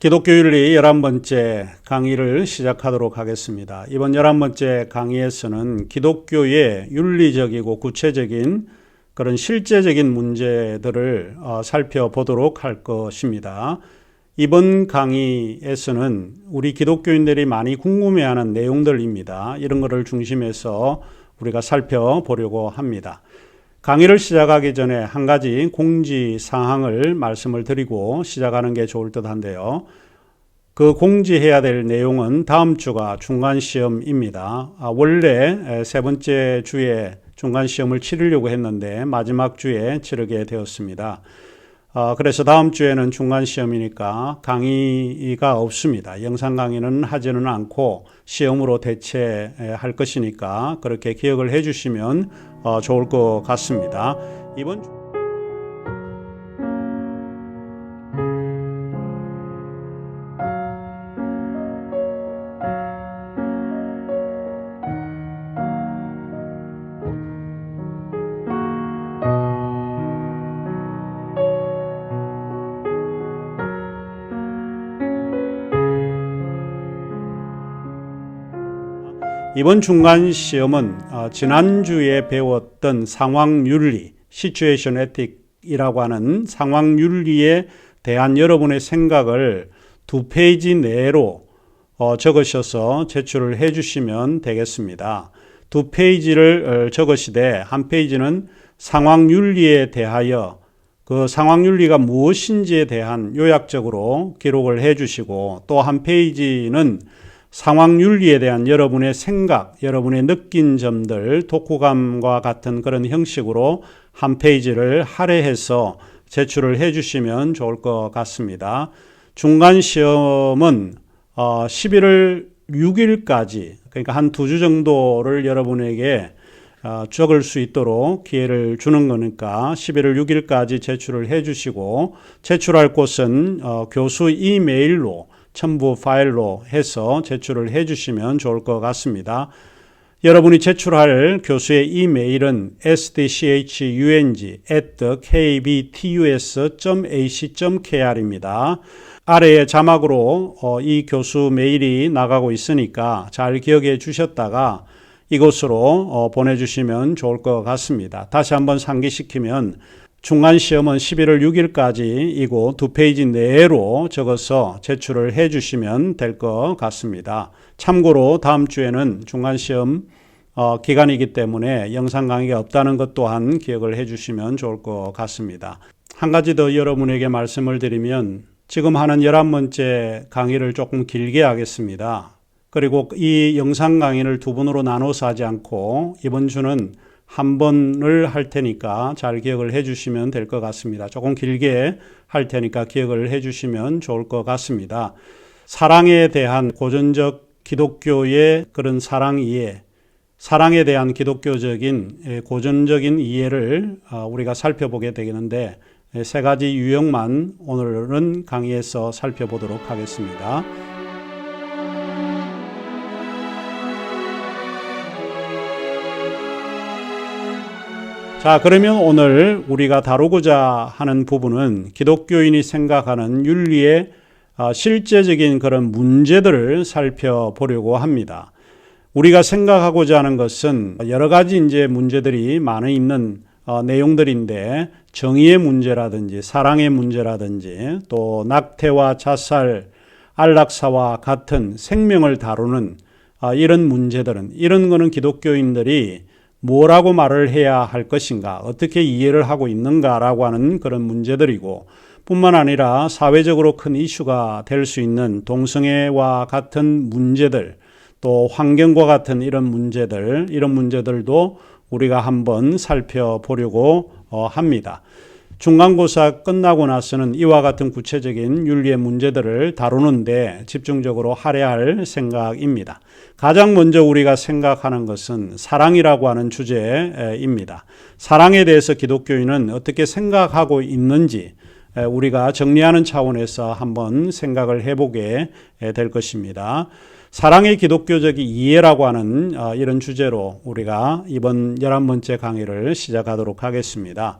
기독교윤리 11번째 강의를 시작하도록 하겠습니다. 이번 11번째 강의에서는 기독교의 윤리적이고 구체적인 그런 실제적인 문제들을 살펴보도록 할 것입니다. 이번 강의에서는 우리 기독교인들이 많이 궁금해하는 내용들입니다. 이런 것을 중심해서 우리가 살펴보려고 합니다. 강의를 시작하기 전에 한 가지 공지사항을 말씀을 드리고 시작하는 게 좋을 듯 한데요. 그 공지해야 될 내용은 다음 주가 중간시험입니다. 원래 세 번째 주에 중간시험을 치르려고 했는데 마지막 주에 치르게 되었습니다. 그래서 다음 주에는 중간시험이니까 강의가 없습니다. 영상 강의는 하지는 않고 시험으로 대체할 것이니까 그렇게 기억을 해 주시면 좋을 것 같습니다. 이번 중간시험은 지난주에 배웠던 상황윤리, 시츄에이션 에틱이라고 하는 상황윤리에 대한 여러분의 생각을 2페이지 내로 적으셔서 제출을 해 주시면 되겠습니다. 2페이지를 적으시되 한 페이지는 상황윤리에 대하여 그 상황윤리가 무엇인지에 대한 요약적으로 기록을 해 주시고 또 한 페이지는 상황윤리에 대한 여러분의 생각, 여러분의 느낀 점들, 독후감과 같은 그런 형식으로 한 페이지를 할애해서 제출을 해 주시면 좋을 것 같습니다. 중간시험은 11월 6일까지, 그러니까 한 2주 정도를 여러분에게 적을 수 있도록 기회를 주는 거니까 11월 6일까지 제출을 해 주시고 제출할 곳은 교수 이메일로 첨부 파일로 해서 제출을 해 주시면 좋을 것 같습니다. 여러분이 제출할 교수의 이메일은 sdchung@kbtus.ac.kr입니다. 아래에 자막으로 이 교수 메일이 나가고 있으니까 잘 기억해 주셨다가 이곳으로 보내주시면 좋을 것 같습니다. 다시 한번 상기시키면 중간시험은 11월 6일까지이고 2페이지 내로 적어서 제출을 해 주시면 될 것 같습니다. 참고로 다음 주에는 중간시험 기간이기 때문에 영상 강의가 없다는 것 또한 기억을 해 주시면 좋을 것 같습니다. 한 가지 더 여러분에게 말씀을 드리면 지금 하는 11번째 강의를 조금 길게 하겠습니다. 그리고 이 영상 강의를 2번으로 나눠서 하지 않고 이번 주는 한 번을 할 테니까 잘 기억을 해 주시면 될 것 같습니다. 조금 길게 할 테니까 기억을 해 주시면 좋을 것 같습니다. 사랑에 대한 고전적 기독교의 그런 사랑 이해, 사랑에 대한 기독교적인 고전적인 이해를 우리가 살펴보게 되겠는데 세 가지 유형만 오늘은 강의에서 살펴보도록 하겠습니다. 자, 그러면 오늘 우리가 다루고자 하는 부분은 기독교인이 생각하는 윤리의 실제적인 그런 문제들을 살펴보려고 합니다. 우리가 생각하고자 하는 것은 여러 가지 이제 문제들이 많이 있는 내용들인데 정의의 문제라든지 사랑의 문제라든지 또 낙태와 자살, 안락사와 같은 생명을 다루는 이런 문제들은 이런 거는 기독교인들이 뭐라고 말을 해야 할 것인가, 어떻게 이해를 하고 있는가라고 하는 그런 문제들이고 뿐만 아니라 사회적으로 큰 이슈가 될 수 있는 동성애와 같은 문제들 또 환경과 같은 이런 문제들도 우리가 한번 살펴보려고 합니다. 중간고사 끝나고 나서는 이와 같은 구체적인 윤리의 문제들을 다루는데 집중적으로 할애할 생각입니다. 가장 먼저 우리가 생각하는 것은 사랑이라고 하는 주제입니다. 사랑에 대해서 기독교인은 어떻게 생각하고 있는지 우리가 정리하는 차원에서 한번 생각을 해보게 될 것입니다. 사랑의 기독교적 이해라고 하는 이런 주제로 우리가 이번 11번째 강의를 시작하도록 하겠습니다.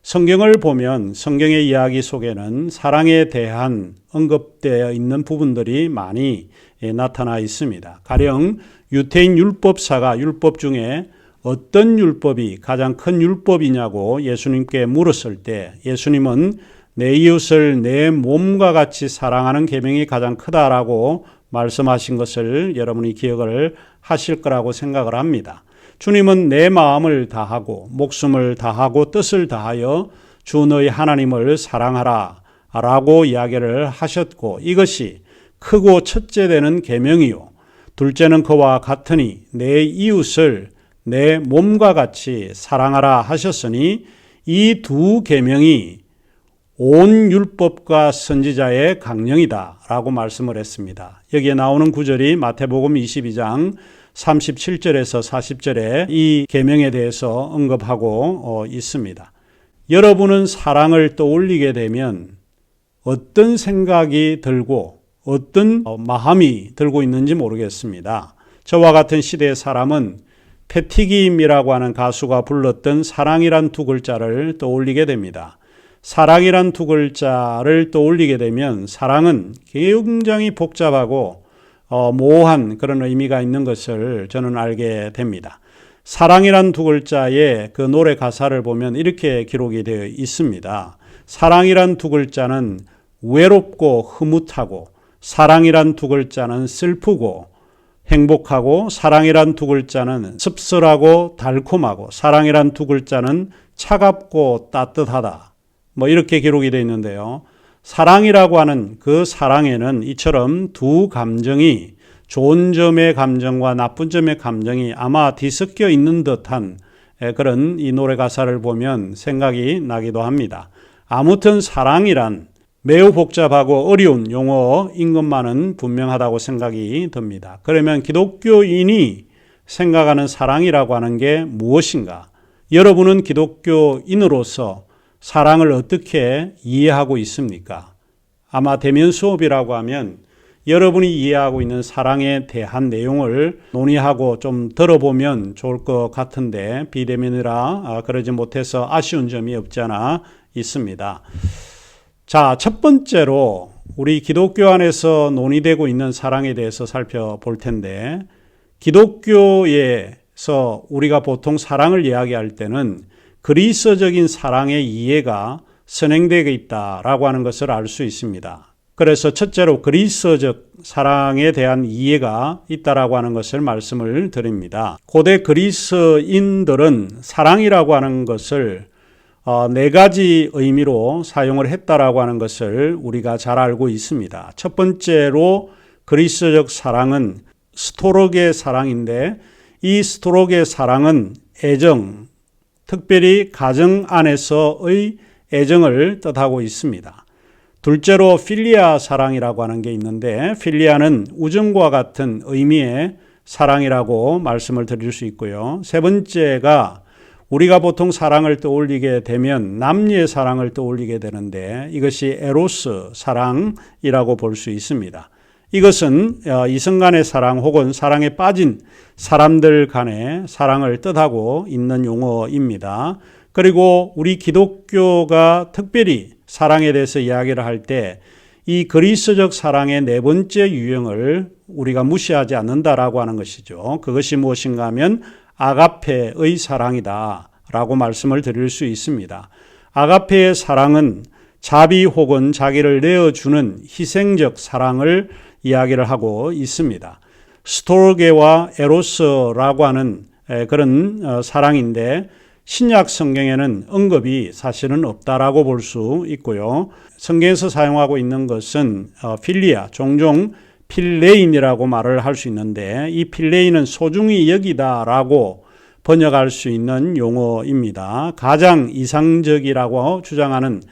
성경을 보면 성경의 이야기 속에는 사랑에 대한 언급되어 있는 부분들이 많이 나타나 있습니다. 가령 유태인 율법사가 율법 중에 어떤 율법이 가장 큰 율법이냐고 예수님께 물었을 때 예수님은 내 이웃을 내 몸과 같이 사랑하는 계명이 가장 크다라고 말씀하신 것을 여러분이 기억을 하실 거라고 생각을 합니다. 주님은 내 마음을 다하고 목숨을 다하고 뜻을 다하여 주 너희 하나님을 사랑하라 라고 이야기를 하셨고 이것이 크고 첫째 되는 계명이요 둘째는 그와 같으니 내 이웃을 내 몸과 같이 사랑하라 하셨으니 이 두 계명이 온 율법과 선지자의 강령이다 라고 말씀을 했습니다. 여기에 나오는 구절이 마태복음 22장 37절에서 40절에 이 계명에 대해서 언급하고 있습니다. 여러분은 사랑을 떠올리게 되면 어떤 생각이 들고 어떤 마음이 들고 있는지 모르겠습니다. 저와 같은 시대의 사람은 패티김이라고 하는 가수가 불렀던 사랑이란 두 글자를 떠올리게 됩니다. 사랑이란 두 글자를 떠올리게 되면 사랑은 굉장히 복잡하고 모호한 그런 의미가 있는 것을 저는 알게 됩니다. 사랑이란 두 글자의 그 노래 가사를 보면 이렇게 기록이 되어 있습니다. 사랑이란 두 글자는 외롭고 흐뭇하고 사랑이란 두 글자는 슬프고 행복하고 사랑이란 두 글자는 씁쓸하고 달콤하고 사랑이란 두 글자는 차갑고 따뜻하다. 이렇게 기록이 되어 있는데요. 사랑이라고 하는 그 사랑에는 이처럼 두 감정이 좋은 점의 감정과 나쁜 점의 감정이 아마 뒤섞여 있는 듯한 그런 이 노래 가사를 보면 생각이 나기도 합니다. 아무튼 사랑이란 매우 복잡하고 어려운 용어인 것만은 분명하다고 생각이 듭니다. 그러면 기독교인이 생각하는 사랑이라고 하는 게 무엇인가? 여러분은 기독교인으로서 사랑을 어떻게 이해하고 있습니까? 아마 대면 수업이라고 하면 여러분이 이해하고 있는 사랑에 대한 내용을 논의하고 좀 들어보면 좋을 것 같은데 비대면이라 그러지 못해서 아쉬운 점이 없지 않아 있습니다. 자, 첫 번째로 우리 기독교 안에서 논의되고 있는 사랑에 대해서 살펴볼 텐데 기독교에서 우리가 보통 사랑을 이야기할 때는 그리스도적인 사랑의 이해가 선행되어 있다라고 하는 것을 알 수 있습니다. 그래서 첫째로 그리스도적 사랑에 대한 이해가 있다라고 하는 것을 말씀을 드립니다. 고대 그리스인들은 사랑이라고 하는 것을 네 가지 의미로 사용을 했다라고 하는 것을 우리가 잘 알고 있습니다. 첫 번째로 그리스도적 사랑은 스토록의 사랑인데 이 스토록의 사랑은 애정, 특별히 가정 안에서의 애정을 뜻하고 있습니다. 둘째로 필리아 사랑이라고 하는 게 있는데 필리아는 우정과 같은 의미의 사랑이라고 말씀을 드릴 수 있고요. 세 번째가 우리가 보통 사랑을 떠올리게 되면 남녀의 사랑을 떠올리게 되는데 이것이 에로스 사랑이라고 볼 수 있습니다. 이것은 이성 간의 사랑 혹은 사랑에 빠진 사람들 간의 사랑을 뜻하고 있는 용어입니다. 그리고 우리 기독교가 특별히 사랑에 대해서 이야기를 할 때 이 그리스도적 사랑의 네 번째 유형을 우리가 무시하지 않는다라고 하는 것이죠. 그것이 무엇인가 하면 아가페의 사랑이다 라고 말씀을 드릴 수 있습니다. 아가페의 사랑은 자비 혹은 자기를 내어주는 희생적 사랑을 이야기를 하고 있습니다. 스토르게와 에로스라고 하는 그런 사랑인데 신약 성경에는 언급이 사실은 없다라고 볼 수 있고요. 성경에서 사용하고 있는 것은 필리아, 종종 필레인이라고 말을 할 수 있는데 이 필레인은 소중히 여기다라고 번역할 수 있는 용어입니다. 가장 이상적이라고 주장하는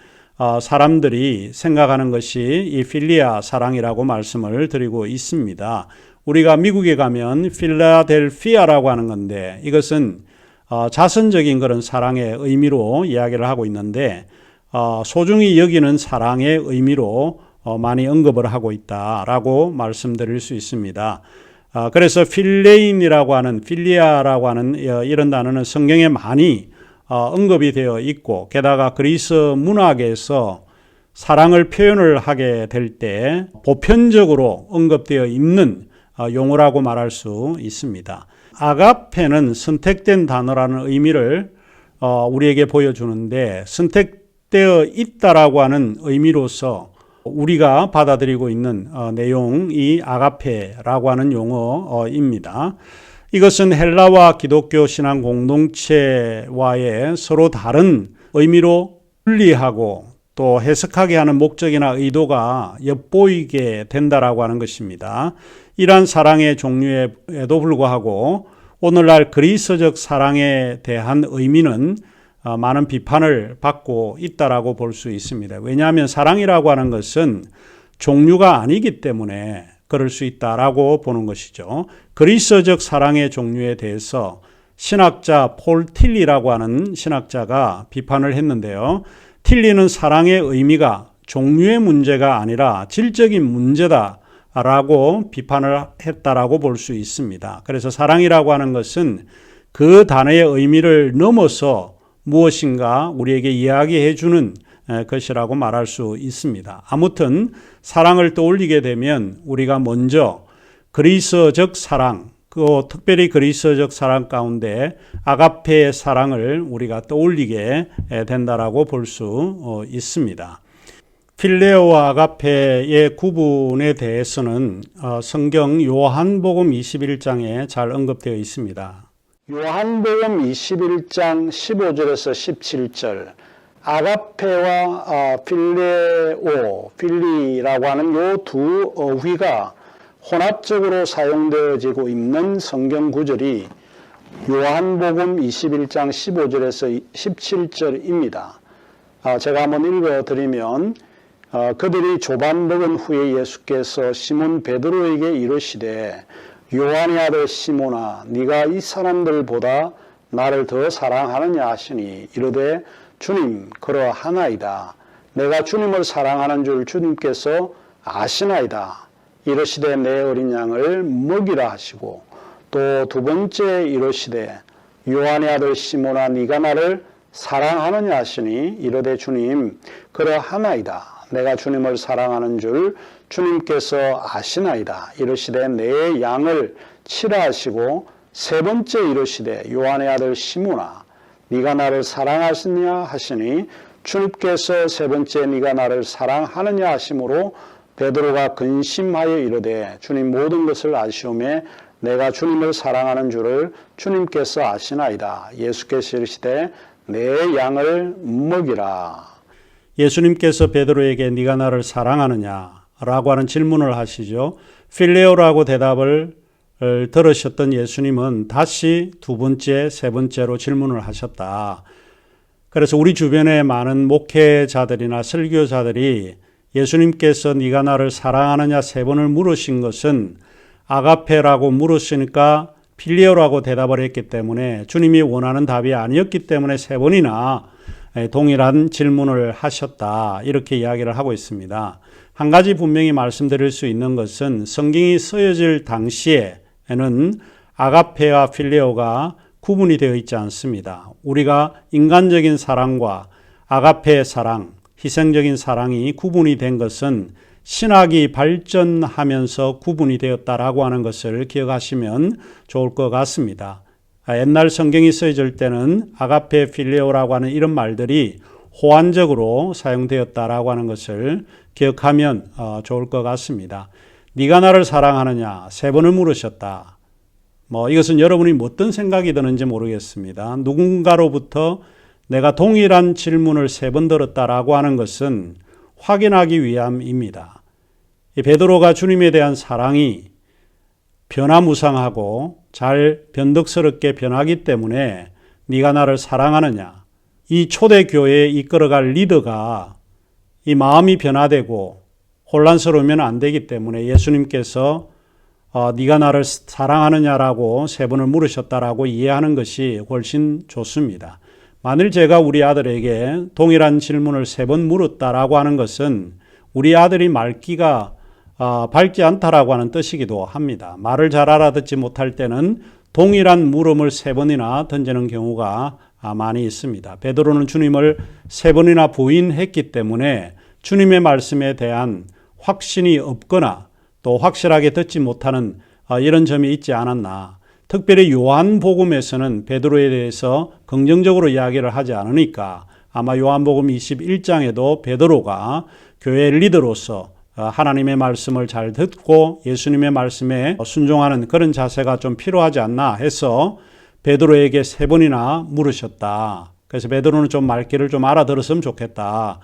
사람들이 생각하는 것이 이 필리아 사랑이라고 말씀을 드리고 있습니다. 우리가 미국에 가면 필라델피아라고 하는 건데 이것은 자선적인 그런 사랑의 의미로 이야기를 하고 있는데 소중히 여기는 사랑의 의미로 많이 언급을 하고 있다라고 말씀드릴 수 있습니다. 그래서 필레인이라고 하는 필리아라고 하는 이런 단어는 성경에 많이 언급이 되어 있고, 게다가 그리스 문학에서 사랑을 표현을 하게 될 때 보편적으로 언급되어 있는 용어라고 말할 수 있습니다. 아가페는 선택된 단어라는 의미를 우리에게 보여주는데, 선택되어 있다라고 하는 의미로서 우리가 받아들이고 있는 내용이 아가페라고 하는 용어입니다. 이것은 헬라와 기독교 신앙 공동체와의 서로 다른 의미로 분리하고 또 해석하게 하는 목적이나 의도가 엿보이게 된다라고 하는 것입니다. 이러한 사랑의 종류에도 불구하고 오늘날 그리스도적 사랑에 대한 의미는 많은 비판을 받고 있다라고 볼 수 있습니다. 왜냐하면 사랑이라고 하는 것은 종류가 아니기 때문에 그럴 수 있다라고 보는 것이죠. 그리스도적 사랑의 종류에 대해서 신학자 폴 틸리라고 하는 신학자가 비판을 했는데요. 틸리는 사랑의 의미가 종류의 문제가 아니라 질적인 문제다라고 비판을 했다라고 볼 수 있습니다. 그래서 사랑이라고 하는 것은 그 단어의 의미를 넘어서 무엇인가 우리에게 이야기해 주는 것이라고 말할 수 있습니다. 아무튼 사랑을 떠올리게 되면 우리가 먼저 그리스도적 사랑, 특별히 그리스도적 사랑 가운데 아가페의 사랑을 우리가 떠올리게 된다라고 볼 수 있습니다. 필레오와 아가페의 구분에 대해서는 성경 요한복음 21장에 잘 언급되어 있습니다. 요한복음 21장 15절에서 17절, 아가페와 필레오, 필리라고 하는 이 두 어휘가 혼합적으로 사용되어지고 있는 성경 구절이 요한복음 21장 15절에서 17절입니다. 제가 한번 읽어드리면, 그들이 조반 먹은 후에 예수께서 시몬 베드로에게 이르시되 요한의 아들 시몬아, 네가 이 사람들보다 나를 더 사랑하느냐 하시니 이르되 주님, 그러하나이다. 내가 주님을 사랑하는 줄 주님께서 아시나이다. 이르시되 내 어린 양을 먹이라 하시고, 또 두 번째 이르시되 요한의 아들 시몬아, 네가 나를 사랑하느냐 하시니 이르되 주님, 그러하나이다. 내가 주님을 사랑하는 줄 주님께서 아시나이다. 이르시되 내 양을 치라 하시고, 세 번째 이르시되 요한의 아들 시몬아, 네가 나를 사랑하시냐 하시니 주님께서 세 번째 네가 나를 사랑하느냐 하심으로 베드로가 근심하여 이르되 주님, 모든 것을 아시오매 내가 주님을 사랑하는 줄을 주님께서 아시나이다. 예수께서 이르시되 내 양을 먹이라. 예수님께서 베드로에게 네가 나를 사랑하느냐 라고 하는 질문을 하시죠. 필레오라고 대답을 들으셨던 예수님은 다시 두 번째, 세 번째로 질문을 하셨다. 그래서 우리 주변에 많은 목회자들이나 설교자들이 예수님께서 네가 나를 사랑하느냐 세 번을 물으신 것은 아가페라고 물으시니까 필레오라고 대답을 했기 때문에 주님이 원하는 답이 아니었기 때문에 세 번이나 동일한 질문을 하셨다. 이렇게 이야기를 하고 있습니다. 한 가지 분명히 말씀드릴 수 있는 것은 성경이 쓰여질 당시에는 아가페와 필레오가 구분이 되어 있지 않습니다. 우리가 인간적인 사랑과 아가페의 사랑, 희생적인 사랑이 구분이 된 것은 신학이 발전하면서 구분이 되었다라고 하는 것을 기억하시면 좋을 것 같습니다. 옛날 성경이 쓰여질 때는 아가페, 필레오라고 하는 이런 말들이 호환적으로 사용되었다라고 하는 것을 기억하면 좋을 것 같습니다. 네가 나를 사랑하느냐 세 번을 물으셨다. 이것은 여러분이 어떤 생각이 드는지 모르겠습니다. 누군가로부터 내가 동일한 질문을 세 번 들었다라고 하는 것은 확인하기 위함입니다. 베드로가 주님에 대한 사랑이 변화무쌍하고 잘 변덕스럽게 변하기 때문에 네가 나를 사랑하느냐, 이 초대교회에 이끌어갈 리더가 이 마음이 변화되고 혼란스러우면 안 되기 때문에 예수님께서 네가 나를 사랑하느냐라고 세 번을 물으셨다라고 이해하는 것이 훨씬 좋습니다. 만일 제가 우리 아들에게 동일한 질문을 세 번 물었다라고 하는 것은 우리 아들이 말귀가 밝지 않다라고 하는 뜻이기도 합니다. 말을 잘 알아듣지 못할 때는 동일한 물음을 세 번이나 던지는 경우가 많이 있습니다. 베드로는 주님을 3번이나 부인했기 때문에 주님의 말씀에 대한 확신이 없거나 또 확실하게 듣지 못하는 이런 점이 있지 않았나. 특별히 요한복음에서는 베드로에 대해서 긍정적으로 이야기를 하지 않으니까 아마 요한복음 21장에도 베드로가 교회 리더로서 하나님의 말씀을 잘 듣고 예수님의 말씀에 순종하는 그런 자세가 좀 필요하지 않나 해서 베드로에게 3번이나 물으셨다. 그래서 베드로는 좀 말귀를 좀 알아들었으면 좋겠다.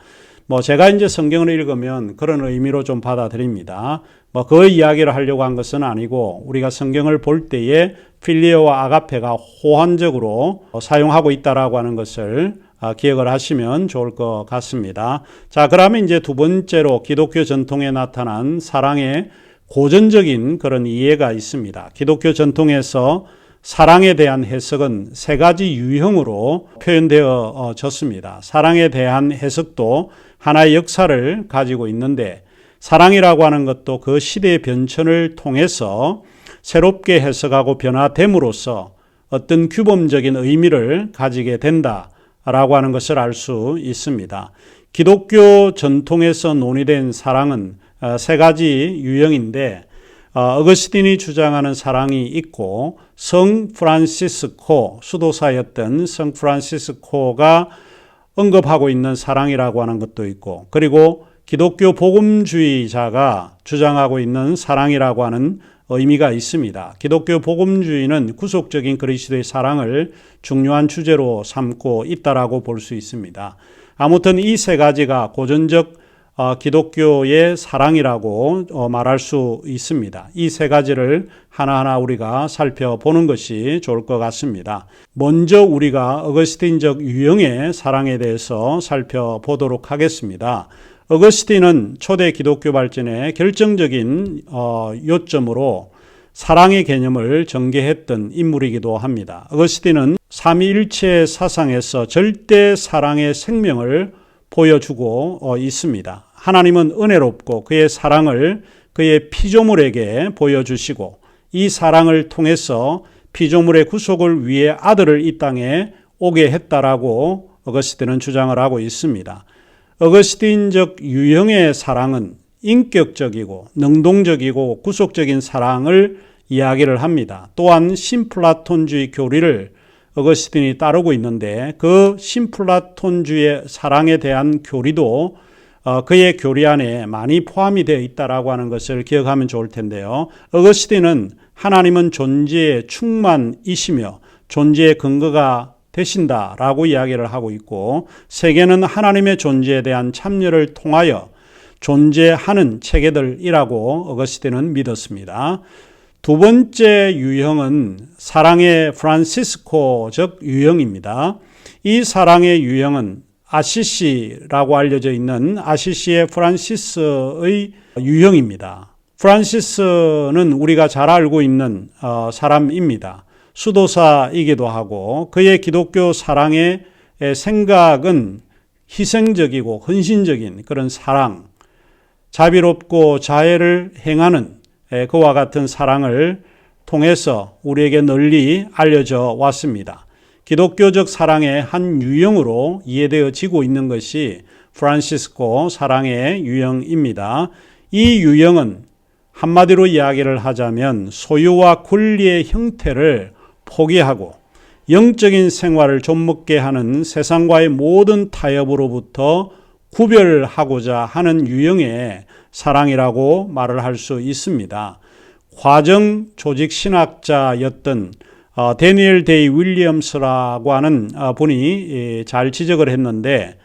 제가 이제 성경을 읽으면 그런 의미로 좀 받아들입니다. 그 이야기를 하려고 한 것은 아니고 우리가 성경을 볼 때에 필리오와 아가페가 호환적으로 사용하고 있다라고 하는 것을 기억을 하시면 좋을 것 같습니다. 자, 그러면 이제 두 번째로 기독교 전통에 나타난 사랑의 고전적인 그런 이해가 있습니다. 기독교 전통에서 사랑에 대한 해석은 3가지 유형으로 표현되어졌습니다. 사랑에 대한 해석도 하나의 역사를 가지고 있는데 사랑이라고 하는 것도 그 시대의 변천을 통해서 새롭게 해석하고 변화됨으로써 어떤 규범적인 의미를 가지게 된다라고 하는 것을 알 수 있습니다. 기독교 전통에서 논의된 사랑은 3가지 유형인데 어거스틴이 주장하는 사랑이 있고 성 프란시스코, 수도사였던 성 프란시스코가 언급하고 있는 사랑이라고 하는 것도 있고 그리고 기독교 복음주의자가 주장하고 있는 사랑이라고 하는 의미가 있습니다. 기독교 복음주의는 구속적인 그리스도의 사랑을 중요한 주제로 삼고 있다라고 볼 수 있습니다. 아무튼 이 3가지가 고전적 기독교의 사랑이라고 말할 수 있습니다. 이 3가지를 하나하나 우리가 살펴보는 것이 좋을 것 같습니다. 먼저 우리가 어거스틴적 유형의 사랑에 대해서 살펴보도록 하겠습니다. 어거스틴은 초대 기독교 발전의 결정적인 요점으로 사랑의 개념을 전개했던 인물이기도 합니다. 어거스틴은 삼위일체 사상에서 절대 사랑의 생명을 보여주고 있습니다. 하나님은 은혜롭고 그의 사랑을 그의 피조물에게 보여주시고 이 사랑을 통해서 피조물의 구속을 위해 아들을 이 땅에 오게 했다라고 어거스틴은 주장을 하고 있습니다. 어거스틴적 유형의 사랑은 인격적이고 능동적이고 구속적인 사랑을 이야기를 합니다. 또한 신플라톤주의 교리를 어거스틴이 따르고 있는데 그 신플라톤주의 사랑에 대한 교리도 그의 교리 안에 많이 포함이 되어 있다라고 하는 것을 기억하면 좋을 텐데요. 어거스틴은 하나님은 존재의 충만이시며 존재의 근거가 되신다라고 이야기를 하고 있고 세계는 하나님의 존재에 대한 참여를 통하여 존재하는 체계들이라고 어거스틴은 믿었습니다. 두 번째 유형은 사랑의 프란시스코적 유형입니다. 이 사랑의 유형은 아시시라고 알려져 있는 아시시의 프란시스의 유형입니다. 프란시스는 우리가 잘 알고 있는 사람입니다. 수도사이기도 하고 그의 기독교 사랑의 생각은 희생적이고 헌신적인 그런 사랑, 자비롭고 자애를 행하는 그와 같은 사랑을 통해서 우리에게 널리 알려져 왔습니다. 기독교적 사랑의 한 유형으로 이해되어지고 있는 것이 프란시스코 사랑의 유형입니다. 이 유형은 한마디로 이야기를 하자면 소유와 권리의 형태를 포기하고 영적인 생활을 좀먹게 하는 세상과의 모든 타협으로부터 구별하고자 하는 유형의 사랑이라고 말을 할 수 있습니다. 과정 조직 신학자였던 데니엘 데이 윌리엄스라고 하는 분이 잘 지적을 했는데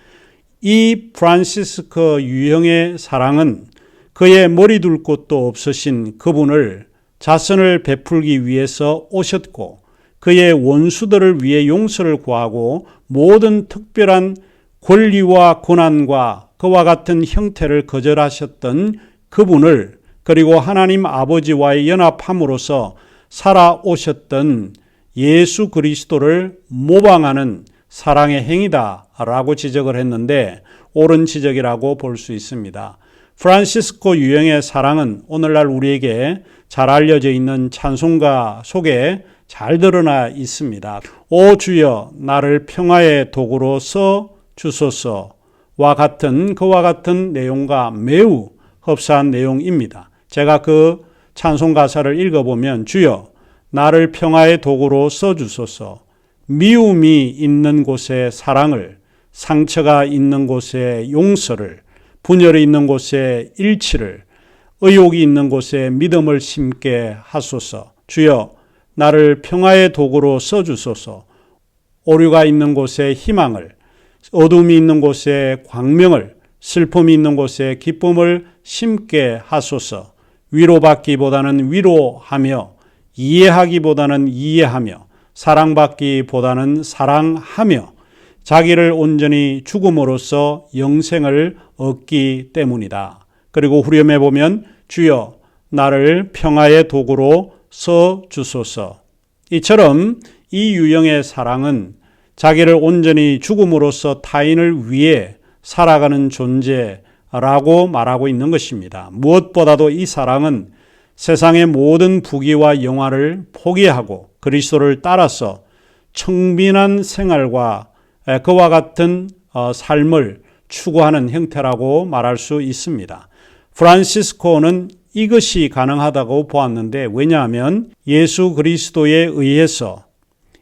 이 프란시스코 유형의 사랑은 그의 머리 둘 곳도 없으신 그분을 자선을 베풀기 위해서 오셨고 그의 원수들을 위해 용서를 구하고 모든 특별한 권리와 고난과 그와 같은 형태를 거절하셨던 그분을 그리고 하나님 아버지와의 연합함으로써 살아오셨던 예수 그리스도를 모방하는 사랑의 행위다라고 지적을 했는데 옳은 지적이라고 볼 수 있습니다. 프란시스코 유형의 사랑은 오늘날 우리에게 잘 알려져 있는 찬송가 속에 잘 드러나 있습니다. 오 주여 나를 평화의 도구로 써 주소서와 같은 그와 같은 내용과 매우 흡사한 내용입니다. 제가 그 찬송 가사를 읽어보면 주여 나를 평화의 도구로 써 주소서, 미움이 있는 곳에 사랑을, 상처가 있는 곳에 용서를, 분열이 있는 곳에 일치를, 의욕이 있는 곳에 믿음을 심게 하소서. 주여 나를 평화의 도구로 써주소서. 오류가 있는 곳에 희망을, 어둠이 있는 곳에 광명을, 슬픔이 있는 곳에 기쁨을 심게 하소서. 위로받기보다는 위로하며, 이해하기보다는 이해하며, 사랑받기보다는 사랑하며, 자기를 온전히 죽음으로써 영생을 얻기 때문이다. 그리고 후렴에 보면 주여 나를 평화의 도구로 써 주소서. 이처럼 이 유형의 사랑은 자기를 온전히 죽음으로써 타인을 위해 살아가는 존재라고 말하고 있는 것입니다. 무엇보다도 이 사랑은 세상의 모든 부귀와 영화를 포기하고 그리스도를 따라서 청빈한 생활과 그와 같은 삶을 추구하는 형태라고 말할 수 있습니다. 프란시스코는 이것이 가능하다고 보았는데, 왜냐하면 예수 그리스도에 의해서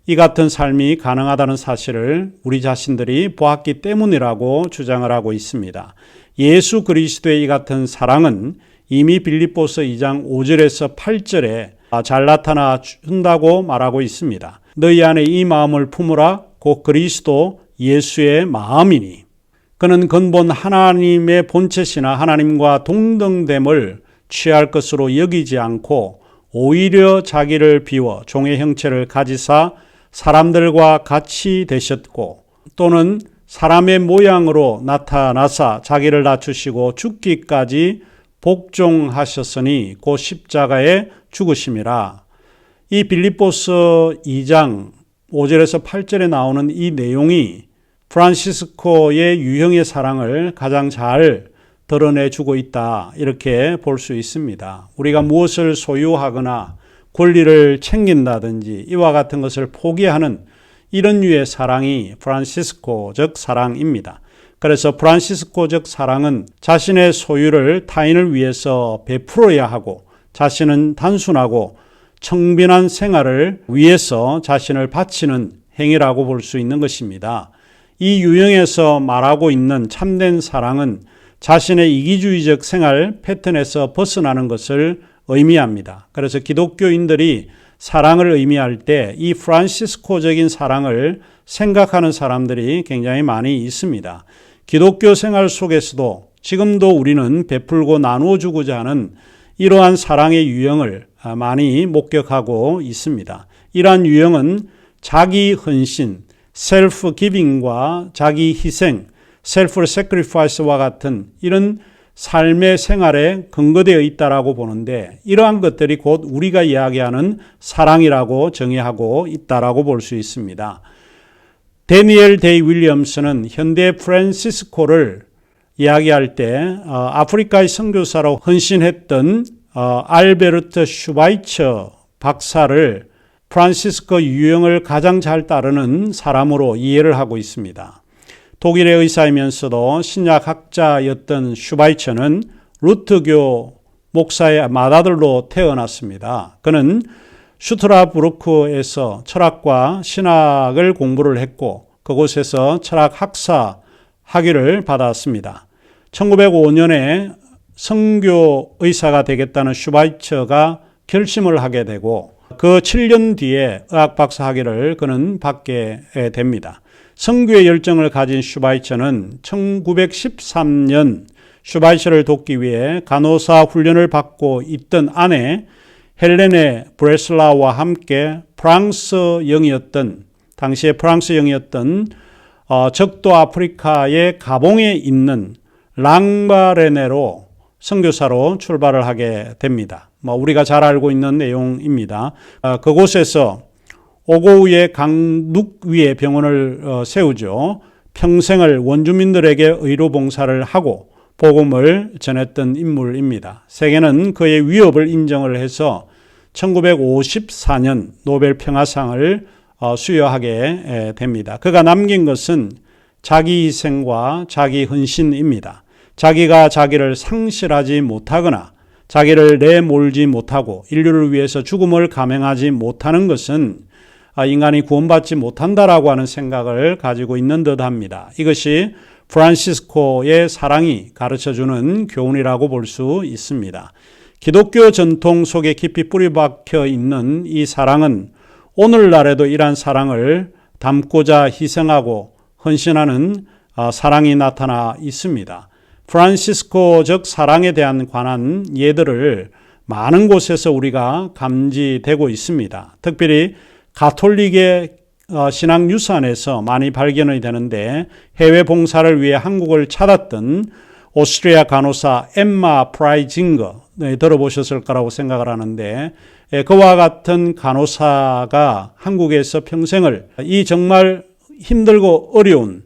이 같은 삶이 가능하다는 사실을 우리 자신들이 보았기 때문이라고 주장을 하고 있습니다. 예수 그리스도의 이 같은 사랑은 이미 빌립보서 2장 5절에서 8절에 잘 나타나준다고 말하고 있습니다. 너희 안에 이 마음을 품으라 곧 그리스도 예수의 마음이니 그는 근본 하나님의 본체시나 하나님과 동등됨을 취할 것으로 여기지 않고 오히려 자기를 비워 종의 형체를 가지사 사람들과 같이 되셨고 또는 사람의 모양으로 나타나사 자기를 낮추시고 죽기까지 복종하셨으니 곧 십자가에 죽으심이라. 이 빌립보서 2장 5절에서 8절에 나오는 이 내용이 프란시스코의 유형의 사랑을 가장 잘 드러내주고 있다, 이렇게 볼 수 있습니다. 우리가 무엇을 소유하거나 권리를 챙긴다든지 이와 같은 것을 포기하는 이런 류의 사랑이 프란시스코적 사랑입니다. 그래서 프란시스코적 사랑은 자신의 소유를 타인을 위해서 베풀어야 하고 자신은 단순하고 청빈한 생활을 위해서 자신을 바치는 행위라고 볼 수 있는 것입니다. 이 유형에서 말하고 있는 참된 사랑은 자신의 이기주의적 생활 패턴에서 벗어나는 것을 의미합니다. 그래서 기독교인들이 사랑을 의미할 때 이 프란시스코적인 사랑을 생각하는 사람들이 굉장히 많이 있습니다. 기독교 생활 속에서도 지금도 우리는 베풀고 나누어 주고자 하는 이러한 사랑의 유형을 많이 목격하고 있습니다. 이러한 유형은 자기 헌신, 셀프 기빙과 자기 희생, 셀프 세크리파이스와 같은 이런 삶의 생활에 근거되어 있다라고 보는데, 이러한 것들이 곧 우리가 이야기하는 사랑이라고 정의하고 있다라고 볼 수 있습니다. 데니엘 데이 윌리엄스는 현대 프란시스코를 이야기할 때 아프리카의 선교사로 헌신했던 알베르트 슈바이처 박사를 프란시스코 유형을 가장 잘 따르는 사람으로 이해를 하고 있습니다. 독일의 의사이면서도 신약학자였던 슈바이처는 루트교 목사의 맏아들로 태어났습니다. 그는 슈트라부르크에서 철학과 신학을 공부를 했고 그곳에서 철학 학사 학위를 받았습니다. 1905년에 선교 의사가 되겠다는 슈바이처가 결심을 하게 되고 그 7년 뒤에 의학 박사 학위를 그는 받게 됩니다. 선교의 열정을 가진 슈바이처는 1913년 슈바이처를 돕기 위해 간호사 훈련을 받고 있던 아내 헬레네 브레슬라와 함께 당시에 프랑스 영이었던 적도 아프리카의 가봉에 있는 랑바레네로 선교사로 출발을 하게 됩니다. 우리가 잘 알고 있는 내용입니다. 그곳에서 오고우의 강둑 위에 병원을 세우죠. 평생을 원주민들에게 의료 봉사를 하고 복음을 전했던 인물입니다. 세계는 그의 위협을 인정을 해서 1954년 노벨 평화상을 수여하게 됩니다. 그가 남긴 것은 자기 희생과 자기 헌신입니다. 자기가 자기를 상실하지 못하거나 자기를 내몰지 못하고 인류를 위해서 죽음을 감행하지 못하는 것은 인간이 구원받지 못한다라고 하는 생각을 가지고 있는 듯합니다. 이것이 프란시스코의 사랑이 가르쳐주는 교훈이라고 볼 수 있습니다. 기독교 전통 속에 깊이 뿌리박혀 있는 이 사랑은 오늘날에도 이러한 사랑을 담고자 희생하고 헌신하는 사랑이 나타나 있습니다. 프란시스코적 사랑에 대한 관한 예들을 많은 곳에서 우리가 감지되고 있습니다. 특별히 가톨릭의 신앙 유산에서 많이 발견이 되는데 해외 봉사를 위해 한국을 찾았던 오스트리아 간호사 엠마 프라이징거 들어보셨을 거라고 생각을 하는데 그와 같은 간호사가 한국에서 평생을 이 정말 힘들고 어려운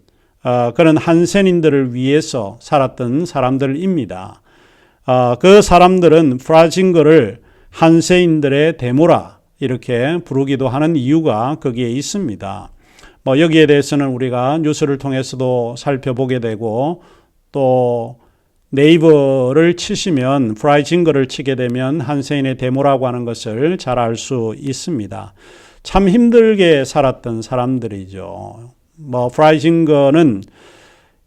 그런 한센인들을 위해서 살았던 사람들입니다. 그 사람들은 프라징거를 한센인들의 데모라 이렇게 부르기도 하는 이유가 거기에 있습니다. 여기에 대해서는 우리가 뉴스를 통해서도 살펴보게 되고 또 네이버를 치시면 프라이징거를 치게 되면 한센인의 데모라고 하는 것을 잘 알 수 있습니다. 참 힘들게 살았던 사람들이죠. 프라이징거는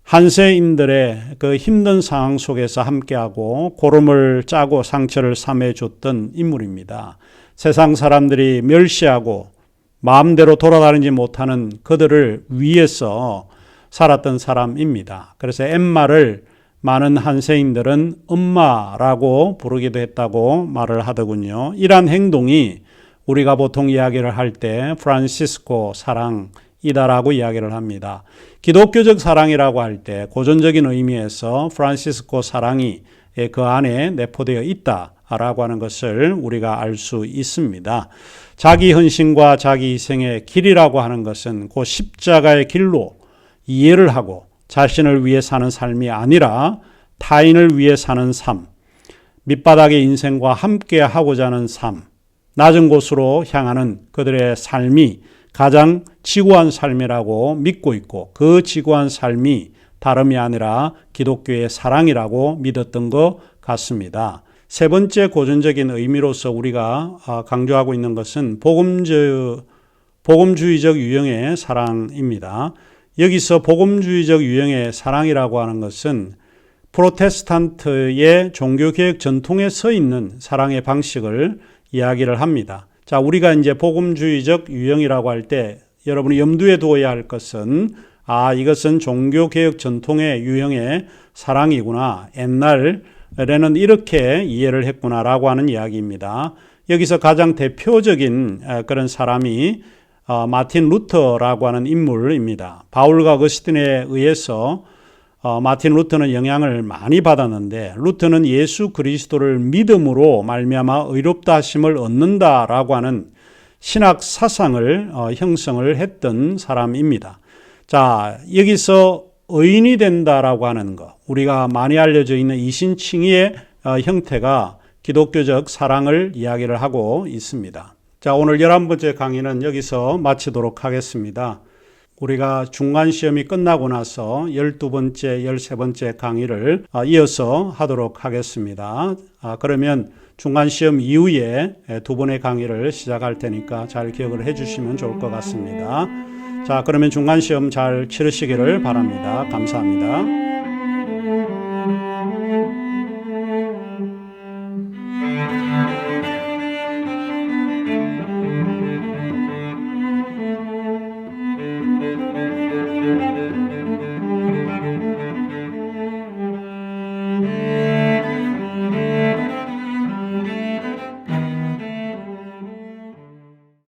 한세인들의 그 힘든 상황 속에서 함께하고 고름을 짜고 상처를 삼해줬던 인물입니다. 세상 사람들이 멸시하고 마음대로 돌아다니지 못하는 그들을 위해서 살았던 사람입니다. 그래서 엠마를 많은 한세인들은 엄마라고 부르기도 했다고 말을 하더군요. 이러한 행동이 우리가 보통 이야기를 할 때 프란시스코 사랑이다라고 이야기를 합니다. 기독교적 사랑이라고 할 때 고전적인 의미에서 프란시스코 사랑이 그 안에 내포되어 있다라고 하는 것을 우리가 알 수 있습니다. 자기 헌신과 자기 희생의 길이라고 하는 것은 그 십자가의 길로 이해를 하고 자신을 위해 사는 삶이 아니라 타인을 위해 사는 삶, 밑바닥의 인생과 함께 하고자 하는 삶, 낮은 곳으로 향하는 그들의 삶이 가장 지고한 삶이라고 믿고 있고 그 지고한 삶이 다름이 아니라 기독교의 사랑이라고 믿었던 것 같습니다. 세 번째 고전적인 의미로서 우리가 강조하고 있는 것은 복음주의적 유형의 사랑입니다. 여기서 복음주의적 유형의 사랑이라고 하는 것은 프로테스탄트의 종교개혁 전통에 서 있는 사랑의 방식을 이야기를 합니다. 자, 우리가 이제 복음주의적 유형이라고 할 때 여러분이 염두에 두어야 할 것은 이것은 종교개혁 전통의 유형의 사랑이구나. 옛날에는 이렇게 이해를 했구나라고 하는 이야기입니다. 여기서 가장 대표적인 그런 사람이 마틴 루터라고 하는 인물입니다. 바울과 어거스틴에 의해서 마틴 루터는 영향을 많이 받았는데 루터는 예수 그리스도를 믿음으로 말미암아 의롭다 하심을 얻는다라고 하는 신학 사상을 형성을 했던 사람입니다. 자, 여기서 의인이 된다라고 하는 것, 우리가 많이 알려져 있는 이신칭의의 형태가 기독교적 사랑을 이야기를 하고 있습니다. 자, 오늘 11번째 강의는 여기서 마치도록 하겠습니다. 우리가 중간시험이 끝나고 나서 12번째, 13번째 강의를 이어서 하도록 하겠습니다. 그러면 중간시험 이후에 두 번의 강의를 시작할 테니까 잘 기억을 해주시면 좋을 것 같습니다. 자, 그러면 중간시험 잘 치르시기를 바랍니다. 감사합니다.